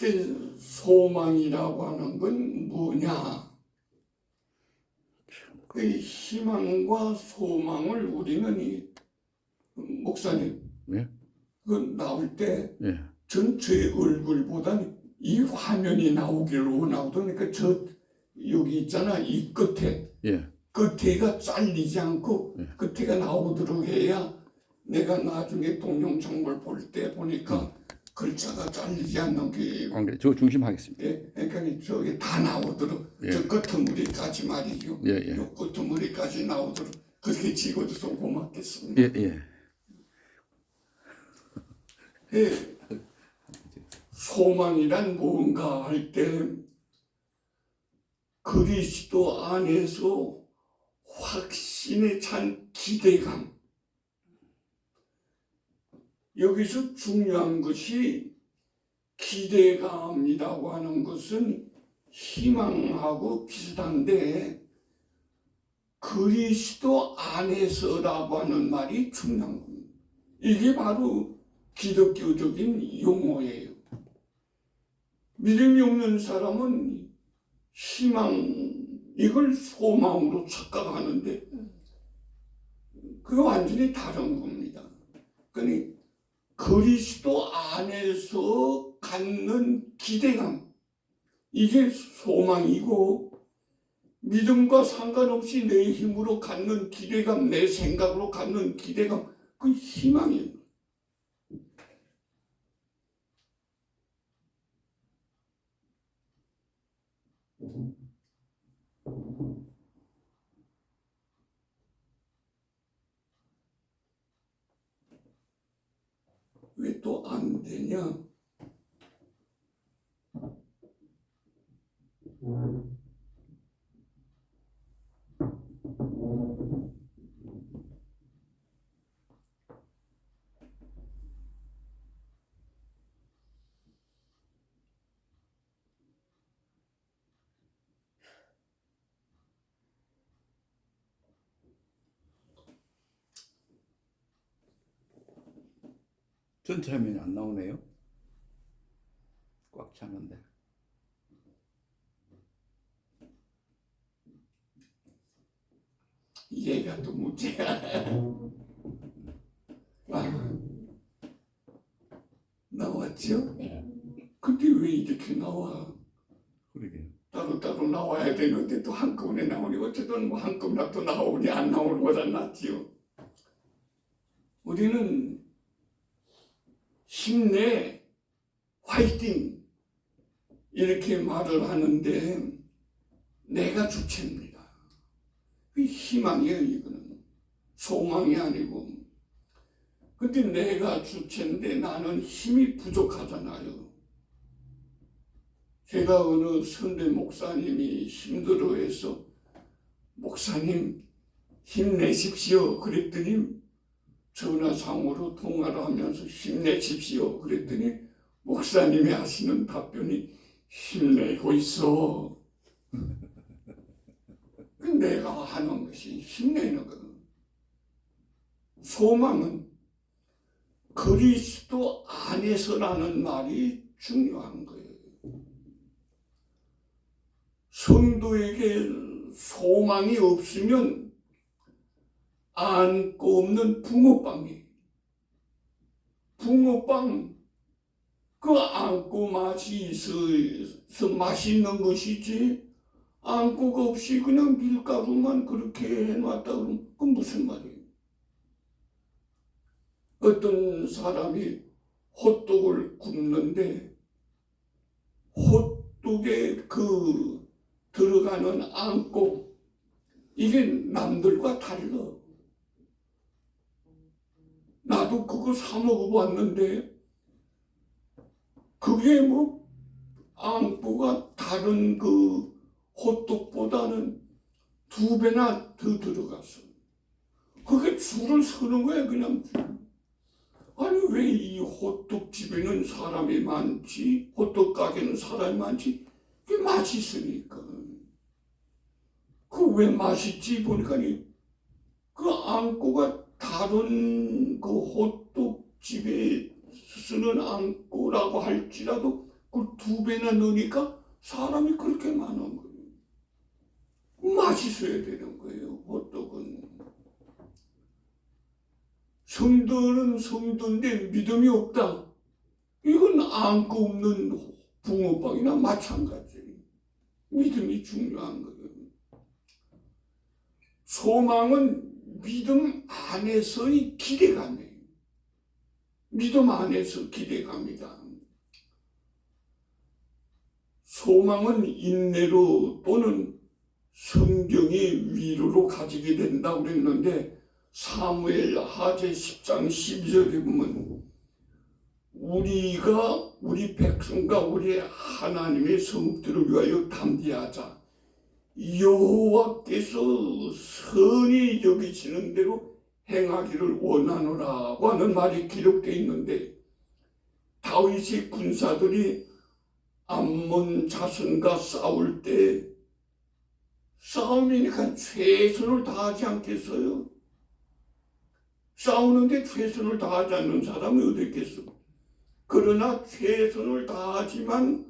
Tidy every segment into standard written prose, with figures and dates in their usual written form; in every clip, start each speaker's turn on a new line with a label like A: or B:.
A: 그 소망이라고 하는 건 뭐냐? 그 희망과 소망을 우리는 목사님,
B: 예?
A: 그 나올 때
B: 예.
A: 전체 얼굴보다는 이 화면이 나오기를 원하거든. 그러니까 저 여기 있잖아, 이 끝에
B: 예.
A: 끝에가 잘리지 않고 끝에가 나오도록 해야 내가 나중에 동영상을 볼 때 보니까 글자가 잘리지 않는 게
B: 안 그래? 저 중심하겠습니다.
A: 예, 그러니까 저기 다 나오도록
B: 예.
A: 저 끄트머리까지 말이죠.
B: 예, 예.
A: 요 끄트머리까지 나오도록 그렇게 찍어줘서 고맙겠습니다.
B: 예, 예.
A: 예, 소망이란 뭔가 할 때 그리스도 안에서 확신에 찬 기대감. 여기서 중요한 것이 기대감이라고 하는 것은 희망하고 비슷한데 그리스도 안에서라고 하는 말이 중요한 겁니다. 이게 바로 기독교적인 용어예요. 믿음이 없는 사람은 희망, 이걸 소망으로 착각하는데 그게 완전히 다른 겁니다. 그러니 그리스도 안에서 갖는 기대감, 이게 소망이고 믿음과 상관없이 내 힘으로 갖는 기대감, 내 생각으로 갖는 기대감, 그 희망이에요. 왜 또 안 되냐?
B: 전체 화면이 안 나오네요. 꽉 차는데.
A: 얘가 또 문제야. 나왔죠? 근데 왜 이렇게 나와?
B: 그러게요.
A: 따로따로 나와야 되는데 또 한꺼번에 나오니 어쨌든 뭐 한꺼번에 또 나오니 안 나오는 것보다 낫지요. 우리는 힘내, 화이팅 이렇게 말을 하는데 내가 주체입니다. 희망이에요. 이거는 소망이 아니고. 근데 내가 주체인데 나는 힘이 부족하잖아요. 제가 어느 선배 목사님이 힘들어해서 목사님 힘내십시오 그랬더니 전화상으로 통화를 하면서 힘내십시오 그랬더니 목사님이 하시는 답변이 힘내고 있어. 내가 하는 것이 힘내는 거거든. 소망은 그리스도 안에서라는 말이 중요한 거예요. 성도에게 소망이 없으면 안고 없는 붕어빵이에요. 붕어빵 그 안고 맛이 있어서 맛있는 것이지 안고가 없이 그냥 밀가루만 그렇게 해놨다 그러면 그건 무슨 말이에요? 어떤 사람이 호떡을 굽는데 호떡에 그 들어가는 안고 이게 남들과 달라. 나도 그거 사 먹어봤는데 그게 뭐 안고가 다른 그 호떡보다는 2배나 더 들어갔어. 그게 줄을 서는 거야 그냥. 아니 왜 이 호떡집에는 사람이 많지? 호떡 가게는 사람이 많지? 그게 맛있으니까. 그 왜 맛있지? 보니까 그 안고가 다른 그 호떡집에 쓰는 안고라고 할지라도 그걸 2배나 넣으니까 사람이 그렇게 많은 거예요. 맛있어야 되는 거예요. 호떡은. 성도는 성도인데 믿음이 없다. 이건 안고 없는 붕어빵이나 마찬가지예요. 믿음이 중요한 거예요. 소망은 믿음 안에서의 기대감이에요. 믿음 안에서 기대감이다. 소망은 인내로 또는 성경의 위로로 가지게 된다고 그랬는데 사무엘 하제 10장 12절에 보면 우리 백성과 우리 하나님의 성읍들을 위하여 담대하자. 여호와께서 선히 여기시는 대로 행하기를 원하노라고 하는 말이 기록되어 있는데 다윗의 군사들이 암몬 자손과 싸울 때 싸움이니까 최선을 다하지 않겠어요? 싸우는데 최선을 다하지 않는 사람이 어디 있겠어? 그러나 최선을 다하지만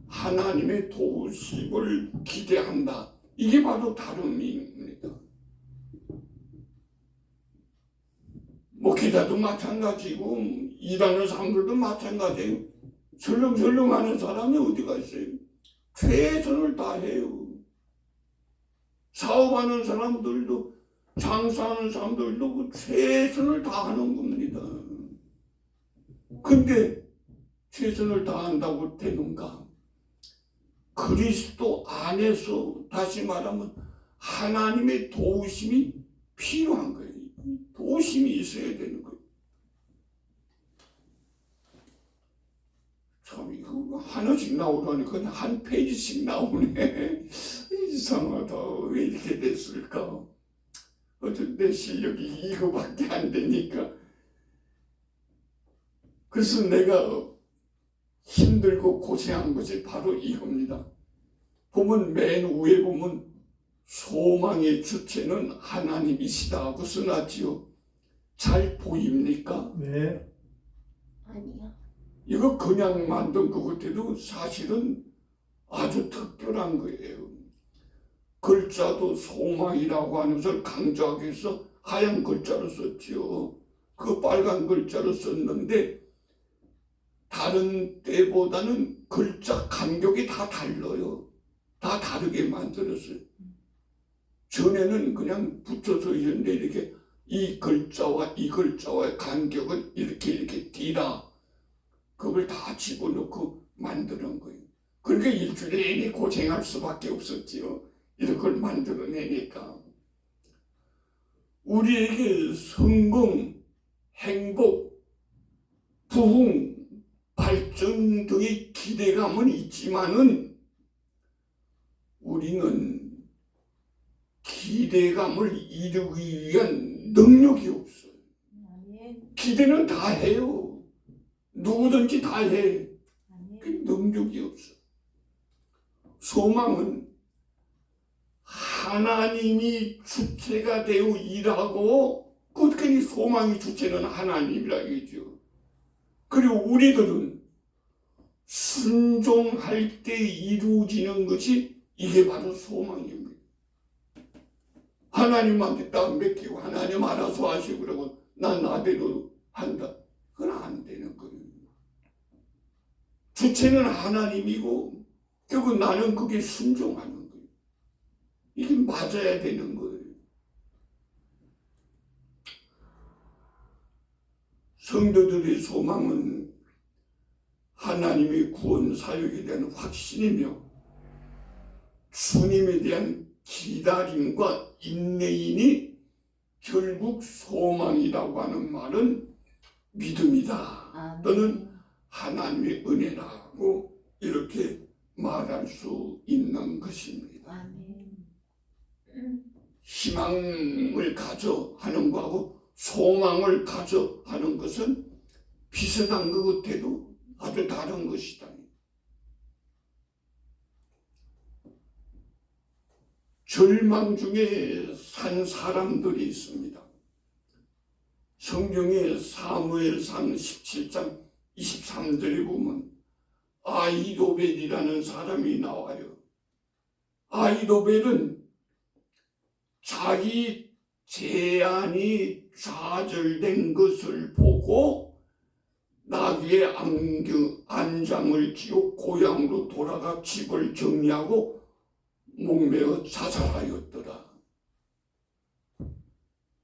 A: 하나님의 도우심을 기대한다. 이게 바로 다름입니다. 기자도 마찬가지고 일하는 사람들도 마찬가지예요. 설렁설렁하는 사람이 어디가 있어요? 최선을 다해요. 사업하는 사람들도 장사하는 사람들도 그 최선을 다하는 겁니다. 근데 최선을 다한다고 되는가? 그리스도 안에서 다시 말하면 하나님의 도우심이 필요한 거예요. 도우심이 있어야 되는 거예요. 참 이거 하나씩 나오라니까 그냥 한 페이지씩 나오네. 이상하다. 왜 이렇게 됐을까? 어쨌든 내 실력이 이거밖에 안 되니까. 그래서 내가 힘들고 고생한 것이 바로 이겁니다. 보면 맨 위에 보면 소망의 주체는 하나님이시다고 써놨지요. 잘 보입니까?
C: 네.
D: 아니요.
A: 이거 그냥 만든 것 같아도 사실은 아주 특별한 거예요. 글자도 소망이라고 하는 것을 강조하기 위해서 하얀 글자로 썼지요. 그 빨간 글자로 썼는데 다른 때보다는 글자 간격이 다 달라요. 다 다르게 만들었어요. 전에는 그냥 붙여서 있는데 이렇게 이 글자와 이 글자와의 간격은 이렇게 띠라. 그걸 다 집어넣고 만드는 거예요. 그러니까 일주일 내내 고생할 수밖에 없었지요. 이런 걸 만들어내니까. 우리에게 성공, 행복, 부흥, 발전 등의 기대감은 있지만은 우리는 기대감을 이루기 위한 능력이 없어요. 기대는 다 해요. 누구든지 다 해. 그 능력이 없어. 소망은 하나님이 주체가 되어 일하고 끝까지 소망의 주체는 하나님이라 얘기죠. 그리고 우리들은 순종할 때 이루어지는 것이 이게 바로 소망입니다. 하나님한테 딱 맡기고 하나님 알아서 하시고 그러고 난 나대로 한다. 그건 안 되는 거예요. 주체는 하나님이고 결국 나는 그게 순종하는 거예요. 이게 맞아야 되는 거예요. 성도들의 소망은 하나님의 구원 사역에 대한 확신이며 주님에 대한 기다림과 인내이니 결국 소망이라고 하는 말은 믿음이다. 또는 하나님의 은혜라고 이렇게 말할 수 있는 것입니다. 희망을 가져 하는 거하고 소망을 가져 하는 것은 비슷한 것 같아도 아주 다른 것이다. 절망 중에 산 사람들이 있습니다. 성경의 사무엘상 17장 23절에 보면 아히도벨이라는 사람이 나와요. 아히도벨은 자기 제안이 좌절된 것을 보고 나귀의 안장을 지고 고향으로 돌아가 집을 정리하고 목매어 자살하였더라.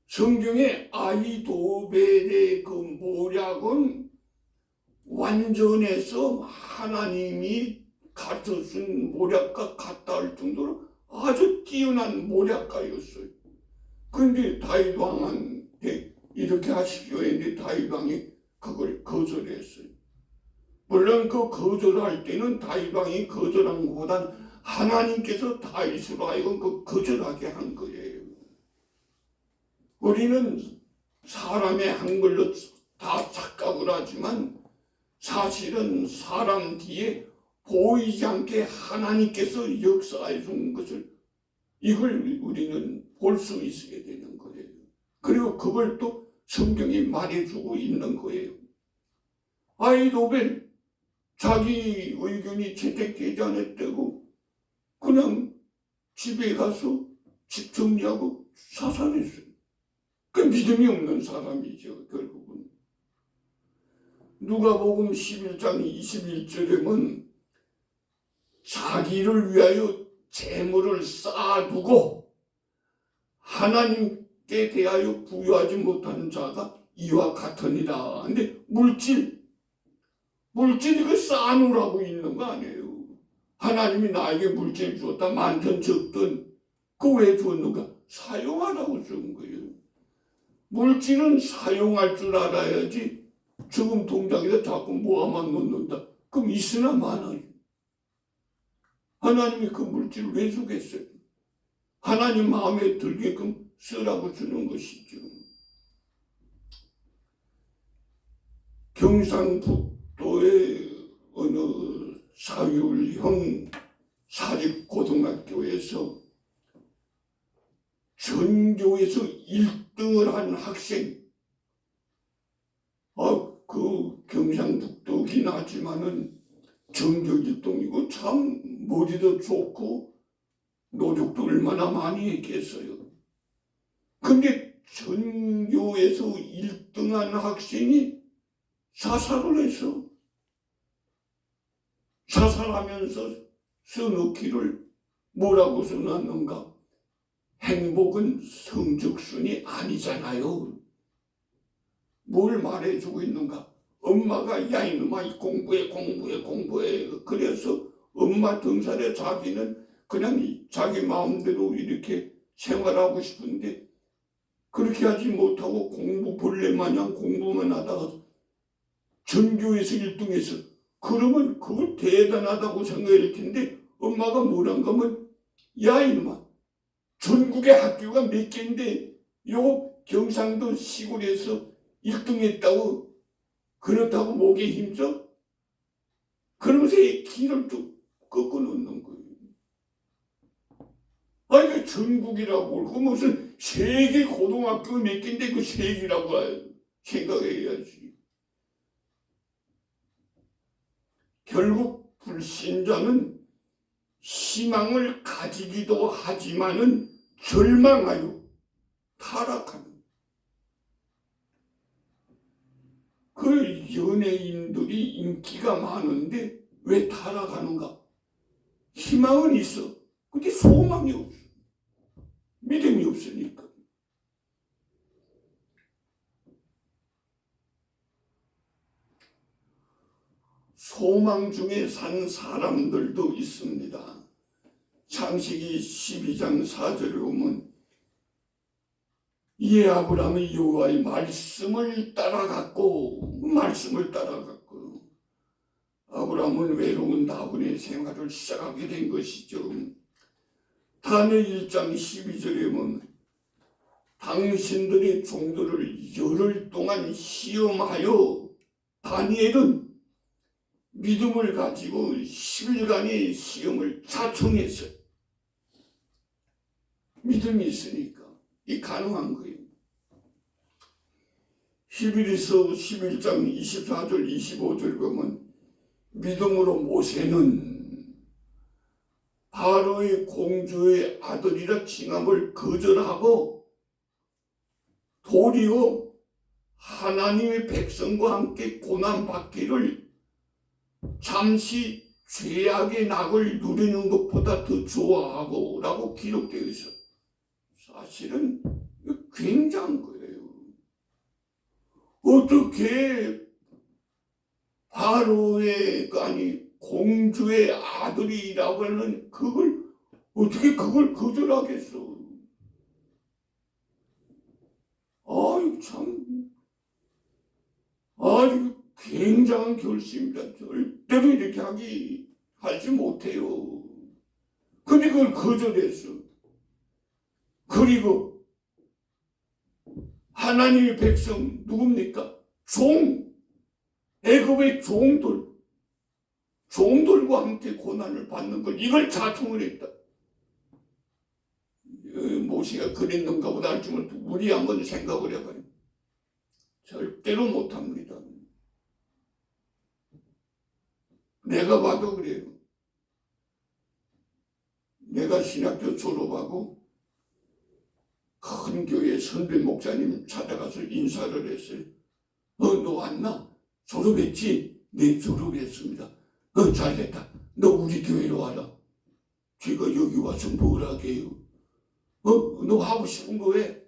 A: 성경의 아히도벨의 그 모략은 완전해서 하나님이 가르쳐 준 모략과 같다 할 정도로 아주 뛰어난 모략가였어요. 그런데 다윗 왕한테 이렇게 하십시오 했는데 다윗 왕이 그걸 거절했어요. 물론 그 거절할 때는 다윗 왕이 거절한 것보다는 하나님께서 다윗으로 하여금 그 거절하게 한 거예요. 우리는 사람의 한 걸로 다 착각을 하지만 사실은 사람 뒤에 보이지 않게 하나님께서 역사해 준 것을 이걸 우리는 볼 수 있어야 되는 거예요. 그리고 그걸 또 성경이 말해주고 있는 거예요. 아히도벨 자기 의견이 채택되지 않았다고 그냥 집에 가서 집 정리하고 자살했어요. 그 믿음이 없는 사람이죠, 결국은. 누가복음 11장 21절에 보면 자기를 위하여 재물을 쌓아두고 하나님께 대하여 부유하지 못하는 자가 이와 같으니라. 근데 물질 이거 쌓아놓으라고 있는 거 아니에요. 하나님이 나에게 물질 주었다. 많든 적든 그 왜 주었는가? 사용하라고 준 거예요. 물질은 사용할 줄 알아야지 지금 동장에다 자꾸 모아만 놓는다. 그럼 있으나 마나요. 하나님이 그 물질을 왜 주겠어요? 하나님 마음에 들게끔 쓰라고 주는 것이죠. 경상북도의 어느 사율형 사립고등학교에서 전교에서 1등을 한 학생, 그 경상북도긴 하지만은 전교 1등이고 참 머리도 좋고 노력도 얼마나 많이 했겠어요. 근데 전교에서 1등한 학생이 자살을 했어. 자살하면서 써놓기를 뭐라고 써놨는가? 행복은 성적순이 아니잖아요. 뭘 말해주고 있는가? 엄마가 야 이놈아 공부해. 그래서 엄마 등살에 자기는 그냥 자기 마음대로 이렇게 생활하고 싶은데 그렇게 하지 못하고 공부 벌레 마냥 공부만 하다가 전교에서 1등해서 그러면 그걸 대단하다고 생각할 텐데 엄마가 뭐란가 하면 야 이놈아 전국의 학교가 몇 개인데 요 경상도 시골에서 1등했다고 그렇다고 목에 힘줘? 그러면서 이 길을 좀 꺾어 놓는 거예요. 아니 전국이라고 그러고 무슨 세계 고등학교 몇 개인데 그 세계라고 생각해야지. 결국 불신자는 희망을 가지기도 하지만은 절망하여 타락하는 그 연예인들이 인기가 많은데 왜 타락하는가? 희망은 있어. 근데 소망이 없어. 믿음이 없으니까. 소망 중에 산 사람들도 있습니다. 창세기 12장 4절에 보면 이에 아브라함이 여호와의 말씀을 따라갔고 아브라함은 외로운 나그네 생활을 시작하게 된 것이죠. 다니엘 1장 12절에 보면 당신들의 종들을 열흘 동안 시험하여 다니엘은 믿음을 가지고 10일간의 시험을 자청했어요. 믿음이 있으니까 이 가능한 거예요. 히브리서 11장 24절 25절 보면 믿음으로 모세는 바로의 공주의 아들이라 칭함을 거절하고 도리어 하나님의 백성과 함께 고난받기를 잠시 죄악의 낙을 누리는 것보다 더 좋아하고 라고 기록되어 있어. 사실은 굉장한 거예요. 어떻게 바로의 공주의 아들이라고 하는 그걸 어떻게 그걸 거절하겠어? 아유 참, 아주 굉장한 결심이다. 절대로 이렇게 하지 못해요. 근데 그걸 거절했어. 그리고 하나님의 백성 누굽니까? 애굽의 종들과 함께 고난을 받는 걸 이걸 자청을 했다. 모세가 그랬는가 보다 할지만 우리 한번 생각을 해봐요. 절대로 못합니다. 내가 봐도 그래요. 내가 신학교 졸업하고 큰 교회 선배 목사님 찾아가서 인사를 했어요. 너 왔나? 졸업했지? 네, 졸업했습니다. 잘됐다. 너 우리 교회로 와라. 제가 여기 와서 뭘 하게요? 너 하고 싶은 거 해?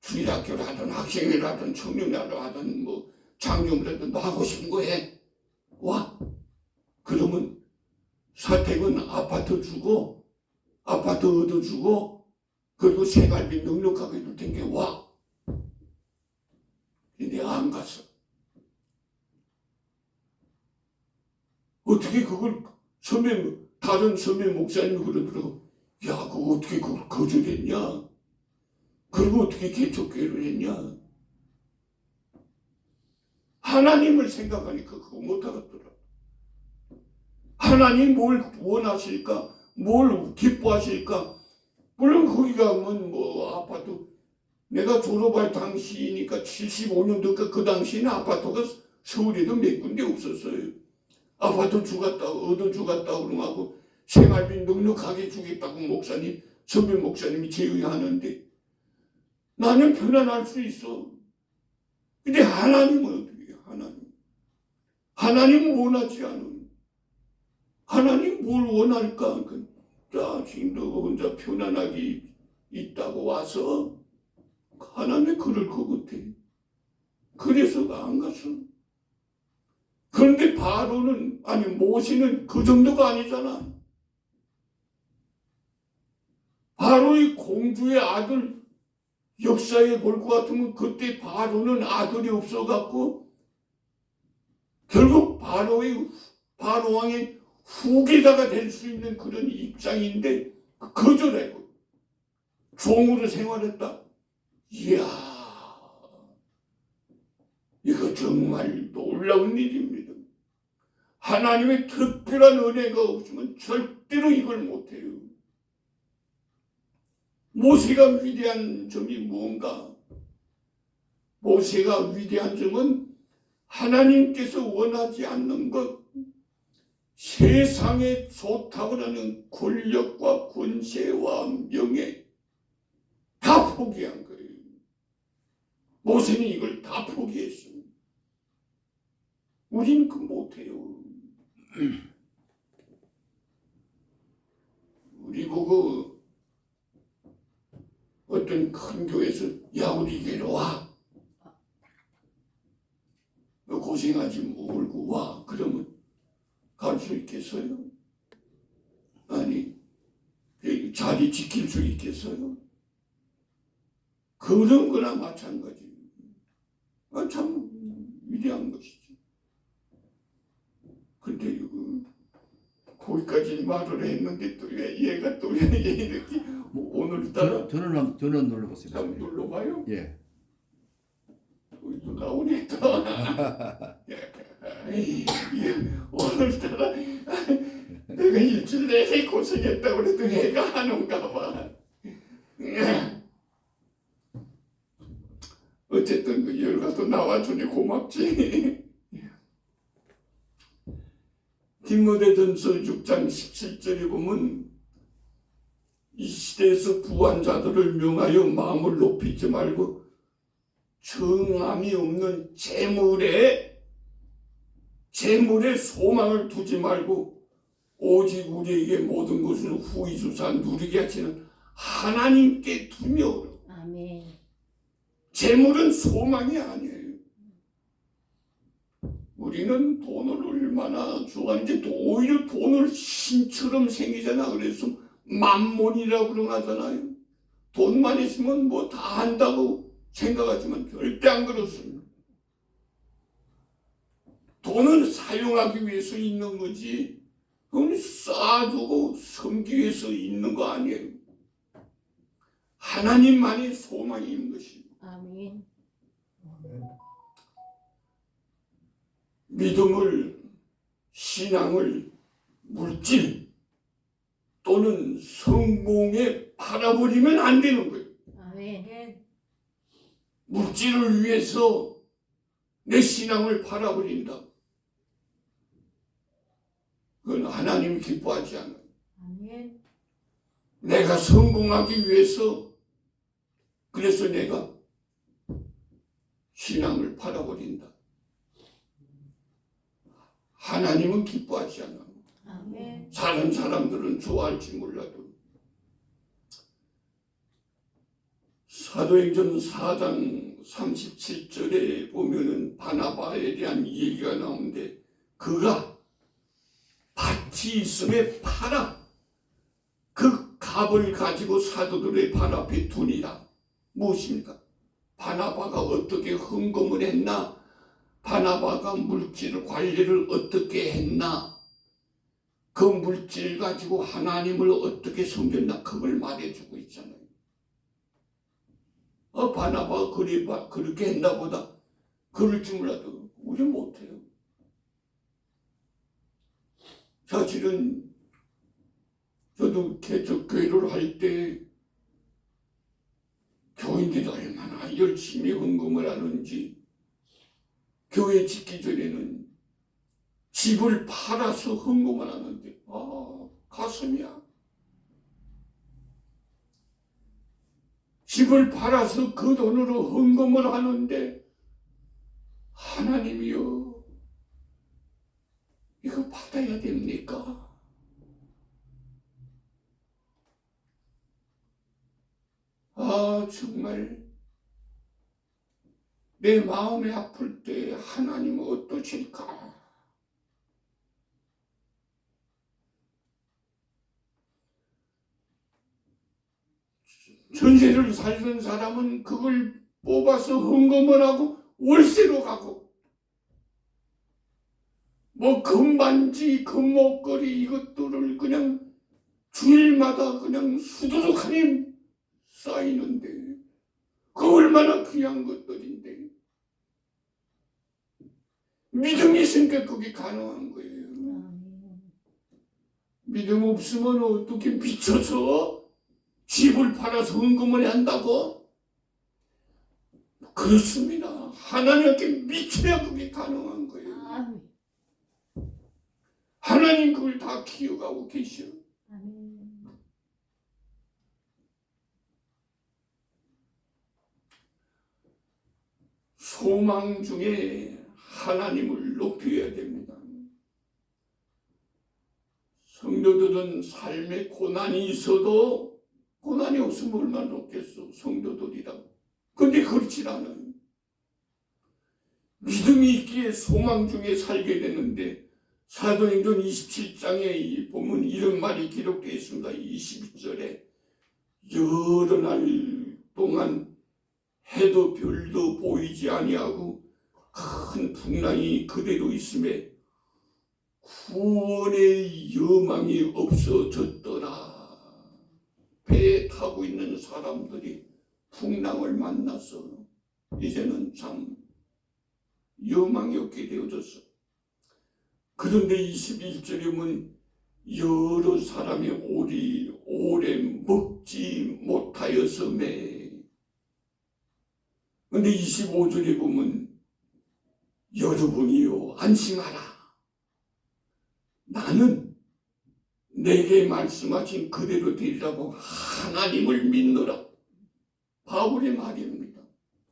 A: 주일학교를 하든 학생회를 하든 청년회를 하든 뭐 장년을 하든 너 하고 싶은 거 해? 와. 그러면 사택은 아파트 얻어주고 그리고 생활비 넉넉하게 줄 텐데 와. 내가 안 갔어. 어떻게 그걸 다른 선배 목사님이 그러더라고. 야, 그거 어떻게 그걸 거절했냐? 그리고 어떻게 개척교회를 했냐? 하나님을 생각하니까 그거 못하겠더라. 하나님 뭘 원하실까? 뭘 기뻐하실까? 물론 거기 가면 뭐 아파트, 내가 졸업할 당시니까 75년도니까 그 당시에는 아파트가 서울에도 몇 군데 없었어요. 아파트 얻어주겠다 그러고 생활비 넉넉하게 주겠다고 선배 목사님이 제의하는데 나는 편안할 수 있어. 근데 하나님은 어떻게 해? 하나님은 원하지 않은. 하나님 뭘 원할까? 자신도 혼자 편안하게 있다고 와서 하나님이 그럴 것 같아. 그래서 안 갔어. 그런데 모세는 그 정도가 아니잖아. 바로의 공주의 아들, 역사에 볼 것 같으면 그때 바로는 아들이 없어갖고 결국 바로 왕의 후계자가 될 수 있는 그런 입장인데 거절하고 종으로 생활했다. 이야, 이거 정말 놀라운 일입니다. 하나님의 특별한 은혜가 없으면 절대로 이걸 못해요. 모세가 위대한 점이 무언가? 모세가 위대한 점은 하나님께서 원하지 않는 것, 세상에 좋다고 하는 권력과 권세와 명예 다 포기한 거예요. 모세는 이걸 다 포기했어요. 우리는 그 못해요. 우리 보고 어떤 큰 교회에서 야 우리 교회로 와. 너 고생하지 말고 와. 그러면 갈 수 있겠어요? 아니 자리 지킬 수 있겠어요? 그런 거나 마찬가지. 참 위대한 것이죠. 근데 거기까지 말을 했는데 또 얘가 또 왜 이렇게 오늘따라
B: 저는 눌러보세요.
A: 한번 눌러봐요.
B: 예.
A: 또 나오네 또. 오늘따라 내가 일주일 내내 고생했다고 그래도 애가 하는가 봐. 어쨌든 그 열가도 나와주니 고맙지. 디모데전서 6장 17절에 보면 이 시대에서 부한 자들을 명하여 마음을 높이지 말고 정함이 없는 재물에 소망을 두지 말고 오직 우리에게 모든 것을 후히 주사 누리게 하시는 하나님께 두며.
C: 아멘.
A: 재물은 소망이 아니에요. 우리는 돈을 얼마나 좋아하는지 오히려 돈을 신처럼 생기잖아. 그래서 만몬이라고 그러잖아요. 돈만 있으면 뭐 다 한다고 생각하지만 절대 안 그렇습니다. 돈은 사용하기 위해서 있는 거지 그건 쌓아두고 섬기기 위해서 있는 거 아니에요. 하나님만이 소망인 것입니다.
C: 아멘.
A: 믿음을, 신앙을 물질 또는 성공에 팔아버리면 안 되는 거예요.
C: 아멘.
A: 물질을 위해서 내 신앙을 팔아버린다. 그건 하나님이 기뻐하지 않아요.
C: 아멘.
A: 내가 성공하기 위해서 그래서 내가 신앙을 팔아버린다. 하나님은 기뻐하지 않아요.
C: 아멘.
A: 다른 사람들은 좋아할지 몰라도. 사도행전 4장 37절에 보면은 바나바에 대한 얘기가 나오는데 그가 밭이 있음에 팔아 그 값을 가지고 사도들의 발 앞에 두니라. 무엇입니까? 바나바가 어떻게 헌금을 했나? 바나바가 물질 관리를 어떻게 했나? 그 물질 가지고 하나님을 어떻게 섬겼나? 그걸 말해주고 있잖아요. 바나바가 그렇게 했나 보다. 그럴 줄 몰라도 우리 못해요. 사실은 저도 개척교회를 할 때 교인들이 얼마나 열심히 헌금을 하는지 교회 짓기 전에는 집을 팔아서 헌금을 하는데 가슴이야. 집을 팔아서 그 돈으로 헌금을 하는데 하나님이여 이거 받아야 됩니까? 정말 내 마음이 아플 때 하나님은 어떠실까? 전세를 살던 사람은 그걸 뽑아서 헌금을 하고 월세로 가고 뭐 금반지, 금목걸이 이것들을 그냥 주일마다 그냥 수두룩하니 쌓이는데 그 얼마나 귀한 것들인데 믿음이 있으니까 그게 가능한 거예요. 믿음 없으면 어떻게 미쳐서 집을 팔아서 헌금을 한다고? 그렇습니다. 하나님께 미쳐야 그게 가능한 거예요.
C: 아멘.
A: 하나님 그걸 다 키워가고 계셔.
C: 아멘.
A: 소망 중에 하나님을 높여야 됩니다. 성도들은 삶에 고난이 있어도 고난이 없으면 얼마나 좋겠어. 성도들이라고. 근데 그렇지 않아요. 믿음이 있기에 소망 중에 살게 되는데 사도행전 27장에 보면 이런 말이 기록되어 있습니다. 22절에 여러 날 동안 해도 별도 보이지 아니하고 큰 풍랑이 그대로 있음에 구원의 여망이 없어졌더라. 배에 타고 있는 사람들이 풍랑을 만나서 이제는 참 여망이 없게 되어졌어. 그런데 21절에 보면 여러 사람이 오래 먹지 못하였음에 근데 25절에 보면 여러분이요 안심하라. 나는 내게 말씀하신 그대로 되리라고 하나님을 믿노라. 바울의 말입니다.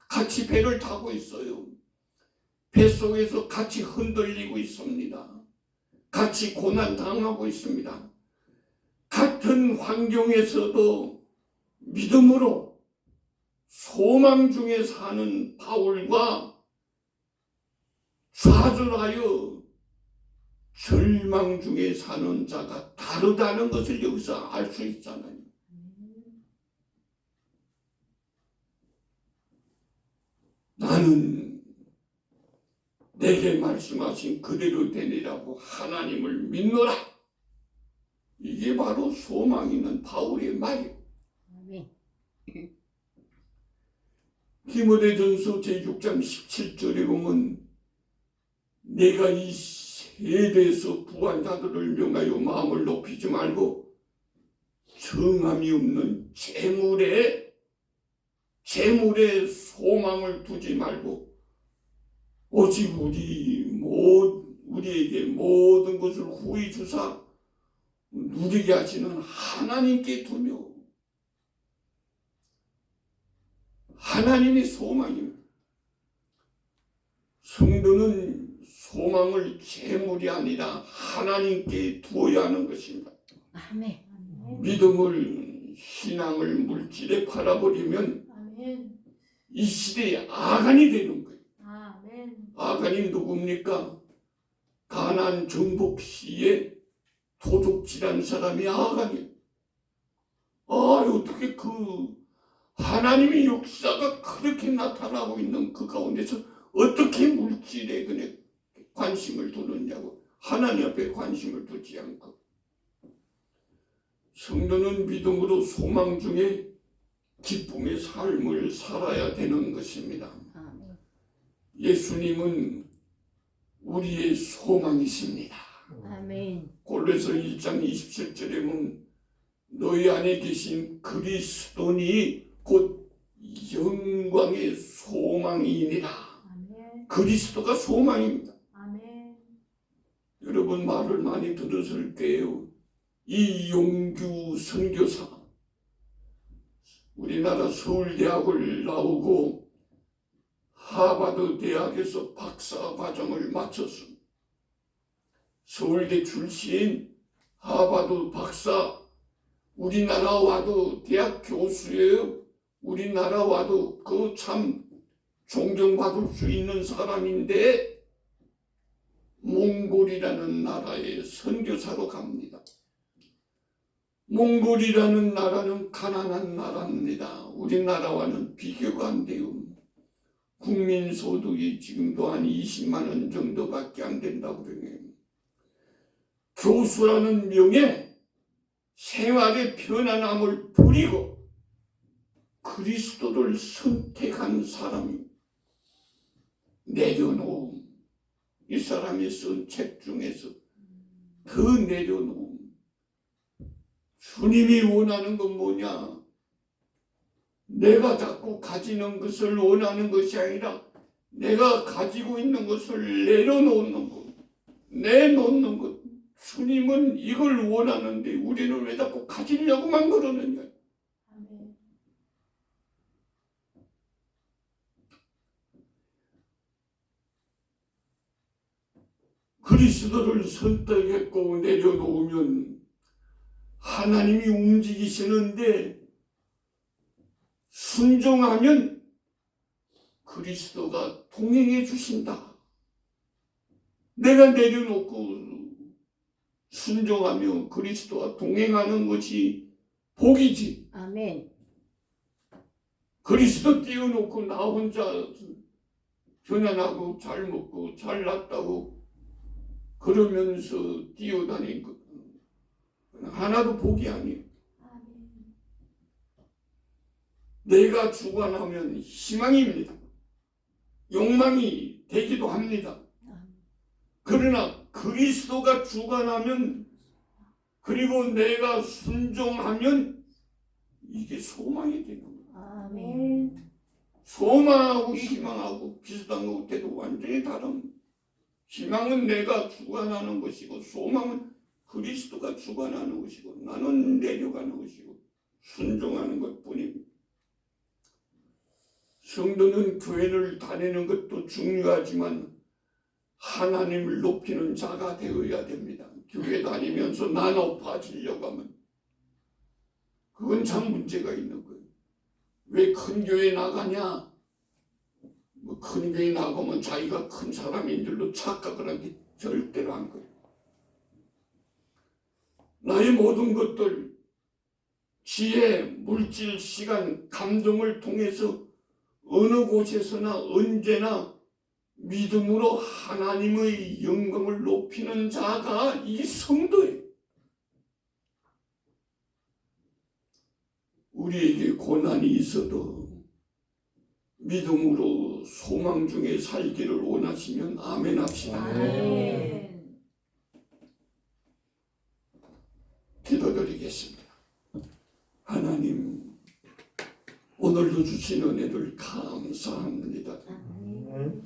A: 같이 배를 타고 있어요. 뱃속에서 같이 흔들리고 있습니다. 같이 고난 당하고 있습니다. 같은 환경에서도 믿음으로 소망 중에 사는 바울과 좌절하여 절망 중에 사는 자가 다르다는 것을 여기서 알 수 있잖아요. 나는 내게 말씀하신 그대로 되리라고 하나님을 믿노라. 이게 바로 소망 있는 바울의 말이에요.
C: 아멘.
A: 디모데전서 제6장 17절에 보면 내가 이 세대에서 부한 자들을 명하여 마음을 높이지 말고 정함이 없는 재물에 소망을 두지 말고 오직 우리에게 모든 것을 후히 주사 누리게 하시는 하나님께 두며 하나님이 소망입니다. 성도는 소망을 재물이 아니라 하나님께 두어야 하는 것입니다.
C: 아멘.
A: 믿음을 신앙을 물질에 팔아버리면
C: 아멘.
A: 이 시대의 아간이 되는 거예요.
C: 아멘.
A: 아간이 누굽니까? 가나안 정복 시에 도둑질한 사람이 아간이에요. 어떻게 그 하나님의 역사가 그렇게 나타나고 있는 그 가운데서 어떻게 물질에 그냥 관심을 두느냐고. 하나님 앞에 관심을 두지 않고. 성도는 믿음으로 소망 중에 기쁨의 삶을 살아야 되는 것입니다.
C: 아멘.
A: 예수님은 우리의 소망이십니다.
C: 아멘.
A: 골로새 1장 27절에 보면 너희 안에 계신 그리스도니 곧 영광의 소망이니라.
C: 아멘.
A: 그리스도가 소망입니다.
C: 아멘.
A: 여러분 말을 많이 들었을 거예요. 이용규 선교사 우리나라 서울대학을 나오고 하버드 대학에서 박사 과정을 마쳤습니다. 서울대 출신 하버드 박사 우리나라 와도 대학 교수예요. 우리나라 와도 그 참 존경받을 수 있는 사람인데 몽골이라는 나라에 선교사로 갑니다. 몽골이라는 나라는 가난한 나라입니다. 우리나라와는 비교가 안 돼요. 국민소득이 지금도 한 20만 원 정도밖에 안 된다고 그러네요. 교수라는 명예, 생활의 편안함을 버리고 그리스도를 선택한 사람이 내려놓음. 이 사람이 쓴 책 중에서 더 내려놓음. 주님이 원하는 건 뭐냐? 내가 자꾸 가지는 것을 원하는 것이 아니라 내가 가지고 있는 것을 내려놓는 것, 내놓는 것. 주님은 이걸 원하는데 우리는 왜 자꾸 가지려고만 그러느냐?
C: 아멘.
A: 그리스도를 선택했고 내려놓으면 하나님이 움직이시는데 순종하면 그리스도가 동행해 주신다. 내가 내려놓고 순종하며 그리스도와 동행하는 것이 복이지.
C: 아멘.
A: 그리스도 띄워놓고 나 혼자 편안하고 잘 먹고 잘 났다고 그러면서 뛰어다니는 것 하나도 복이 아니에요.
C: 아멘.
A: 내가 주관하면 희망입니다. 욕망이 되기도 합니다. 그러나 그리스도가 주관하면 그리고 내가 순종하면 이게 소망이 되는 거예요.
C: 아멘.
A: 소망하고 희망하고 비슷한 것 같아도 완전히 다른 희망은 내가 주관하는 것이고 소망은 그리스도가 주관하는 것이고 나는 내려가는 것이고 순종하는 것뿐입니다. 성도는 교회를 다니는 것도 중요하지만 하나님을 높이는 자가 되어야 됩니다. 교회 다니면서 나 높아지려고 하면 그건 참 문제가 있는 거예요. 왜 큰 교회 나가냐? 뭐 큰 교회 나가면 자기가 큰 사람인 줄로 착각을 한 게 절대로 안 거예요. 나의 모든 것들, 지혜, 물질, 시간, 감동을 통해서 어느 곳에서나 언제나 믿음으로 하나님의 영광을 높이는 자가 이 성도예요. 우리에게 고난이 있어도 믿음으로 소망 중에 살기를 원하시면 아멘 합시다.
C: 아멘.
A: 기도드리겠습니다. 하나님, 오늘도 주신 은혜를 감사합니다.
C: 아멘.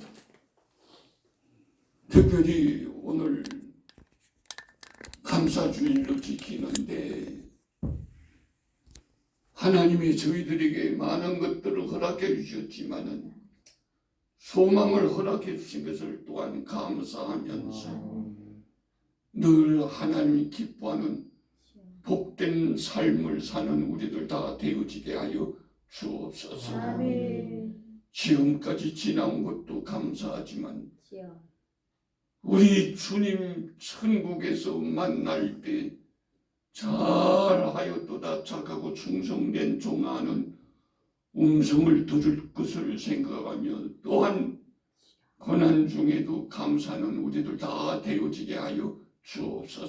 A: 특별히 오늘 감사주일로 지키는데 하나님이 저희들에게 많은 것들을 허락해 주셨지만은 소망을 허락해 주신 것을 또한 감사하면서 늘 하나님이 기뻐하는 복된 삶을 사는 우리들 다 되어지게 하여 주옵소서.
C: 아멘.
A: 지금까지 지나온 것도 감사하지만
C: 주여.
A: 우리 주님 천국에서 만날 때 잘하였도다 착하고 충성된 종아는 음성을 들을 것을 생각하며 또한 고난 중에도 감사하는 우리들 다 되어지게 하여 주옵소서.